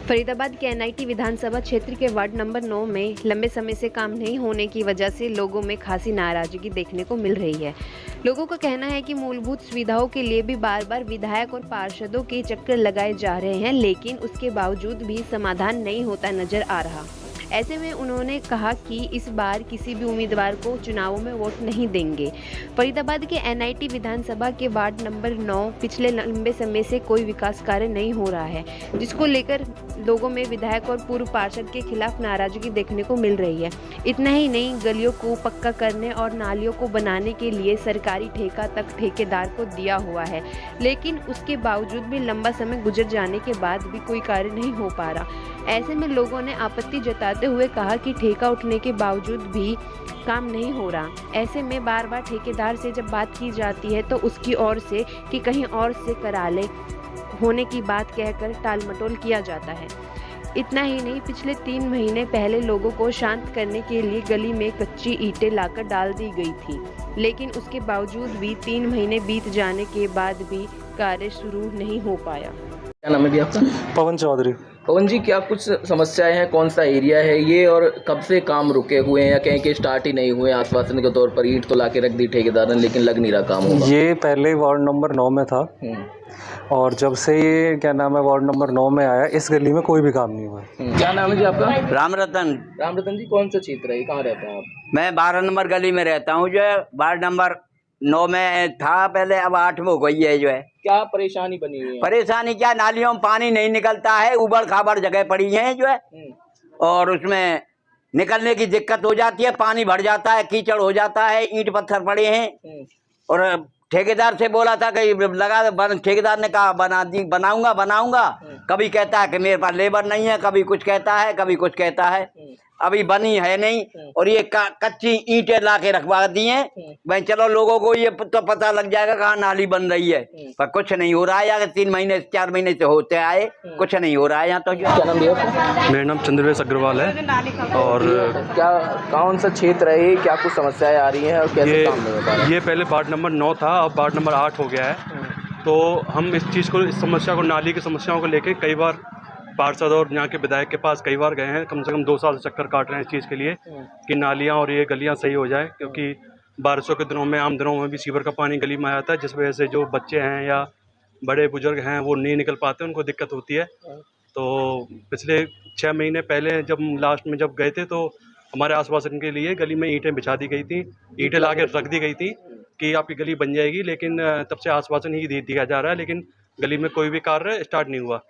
फरीदाबाद के एनआईटी विधानसभा क्षेत्र के वार्ड नंबर 9 में लंबे समय से काम नहीं होने की वजह से लोगों में खासी नाराजगी देखने को मिल रही है। लोगों का कहना है कि मूलभूत सुविधाओं के लिए भी बार बार विधायक और पार्षदों के चक्कर लगाए जा रहे हैं, लेकिन उसके बावजूद भी समाधान नहीं होता नजर आ रहा। ऐसे में उन्होंने कहा कि इस बार किसी भी उम्मीदवार को चुनावों में वोट नहीं देंगे। फरीदाबाद के एनआईटी विधानसभा के वार्ड नंबर 9 पिछले लंबे समय से कोई विकास कार्य नहीं हो रहा है, जिसको लेकर लोगों में विधायक और पूर्व पार्षद के खिलाफ नाराजगी देखने को मिल रही है। इतना ही नहीं, गलियों को पक्का करने और नालियों को बनाने के लिए सरकारी ठेका तक ठेकेदार को दिया हुआ है, लेकिन उसके बावजूद भी लंबा समय गुजर जाने के बाद भी कोई कार्य नहीं हो पा रहा। ऐसे में लोगों ने आपत्ति जताते हुए कहा कि ठेका उठने के बावजूद भी काम नहीं हो रहा। ऐसे में बार बार ठेकेदार से जब बात की जाती है तो उसकी ओर से कि कहीं और से करा ले होने की बात कहकर टालमटोल किया जाता है। इतना ही नहीं, पिछले 3 महीने पहले लोगों को शांत करने के लिए गली में कच्ची ईंटें लाकर डाल दी गई थी, लेकिन उसके बावजूद भी 3 महीने बीत जाने के बाद भी कार्य शुरू नहीं हो पाया। क्या नाम है भी आपका? पवन चौधरी। पवन जी, क्या कुछ समस्याएं हैं? कौन सा एरिया है ये और कब से काम रुके हुए हैं या कहीं के स्टार्ट ही नहीं हुए? आश्वासन के तौर पर ईंट तो लाके रख दी ठेकेदार ने, लेकिन लग नहीं रहा काम होगा। ये पहले वार्ड नंबर 9 में था और जब से ये क्या नाम है वार्ड नंबर 9 में आया, इस गली में कोई भी काम नहीं हुआ। क्या नाम है जी आपका? राम रतन। राम रतन जी, कौन सा क्षेत्र है, कहाँ रहते हैं आप? मैं 12 नंबर गली में रहता हूँ, जो है वार्ड नंबर 9 में था पहले, अब 8 में हो गई है। जो है क्या परेशानी बनी हुई है? परेशानी क्या, नालियों में पानी नहीं निकलता है, उबड़ खाबड़ जगह पड़ी है जो है, और उसमें निकलने की दिक्कत हो जाती है। पानी भर जाता है, कीचड़ हो जाता है, ईंट पत्थर पड़े हैं। और ठेकेदार से बोला था कि लगा, ठेकेदार ने कहा बनाऊंगा। कभी कहता है कि मेरे पास लेबर नहीं है, कभी कुछ कहता है, कभी कुछ कहता है। अभी बनी है नहीं, और ये कच्ची ईंटें ला के रखवा दी हैं। भाई चलो, लोगों को ये तो पता लग जाएगा कहाँ नाली बन रही है, पर कुछ नहीं हो रहा है। अगर 3 महीने 4 महीने से होते आए, कुछ नहीं हो रहा है यहाँ तो। क्या नाम है? मेरा नाम चंद्रवेश अग्रवाल है। और क्या कौन सा क्षेत्र है ये? क्या कुछ समस्याएं आ रही हैं और कैसे काम नहीं हो पा रहा है? ये पहले वार्ड नंबर 9 था, अब वार्ड नंबर 8 हो गया है। तो हम इस समस्या को, नाली की समस्याओं को लेकर कई बार पार्षद और यहाँ के विधायक के पास कई बार गए हैं। कम से कम 2 साल से चक्कर काट रहे हैं इस चीज़ के लिए कि नालियाँ और ये गलियाँ सही हो जाए, क्योंकि बारिशों के दिनों में, आम दिनों में भी सीवर का पानी गली में आ जाता है, जिस वजह से जो बच्चे हैं या बड़े बुजुर्ग हैं वो नहीं निकल पाते, उनको दिक्कत होती है। तो पिछले 6 महीने पहले जब लास्ट में जब गए थे, तो हमारे आश्वासन के लिए गली में ईंटें बिछा दी गई थी, ईंटें ला के रख दी गई थी कि आपकी गली बन जाएगी, लेकिन तब से आश्वासन ही दिया जा रहा है, लेकिन गली में कोई भी कार्य स्टार्ट नहीं हुआ।